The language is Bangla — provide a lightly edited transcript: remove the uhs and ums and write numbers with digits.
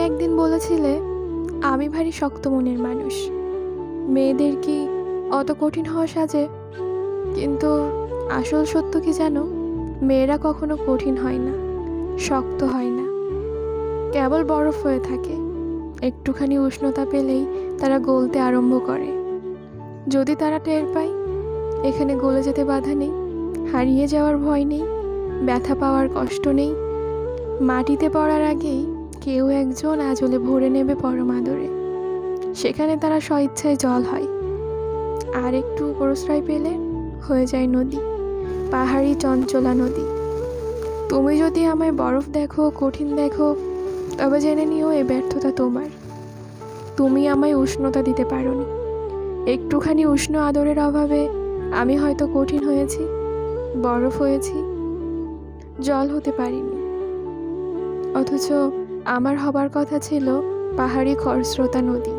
একদিন বলেছিলে আমি ভারী শক্ত মনের মানুষ, মেয়েদের কি অত কঠিন হওয়া সাজে? কিন্তু আসল সত্য কি জানো, মেয়েরা কখনো কঠিন হয় না, শক্ত হয় না, কেবল বরফ হয়ে থাকে। একটুখানি উষ্ণতা পেলেই তারা গলতে আরম্ভ করে। যদি তারা টের পায় এখানে গলে যেতে বাধা নেই, হারিয়ে যাওয়ার ভয় নেই, ব্যথা পাওয়ার কষ্ট নেই, মাটিতে পড়ার আগেই কেউ একজন আঁচলে ভরে নেবে পরম আদরে, সেখানে তারা স্বইচ্ছায় জল হয়। আর একটু প্রশ্রয় পেলে হয়ে যায় নদী, পাহাড়ি চঞ্চলা নদী। তুমি যদি আমায় বরফ দেখো, কঠিন দেখো, তবে জেনে নিও এ ব্যর্থতা তোমার। তুমি আমায় উষ্ণতা দিতে পারোনি। একটুখানি উষ্ণ আদরের অভাবে আমি হয়তো কঠিন হয়েছি, বরফ হয়েছি, জল হতে পারিনি। অথচ আমার হবার কথা ছিল পাহাড়ি খরস্রোতা নদী।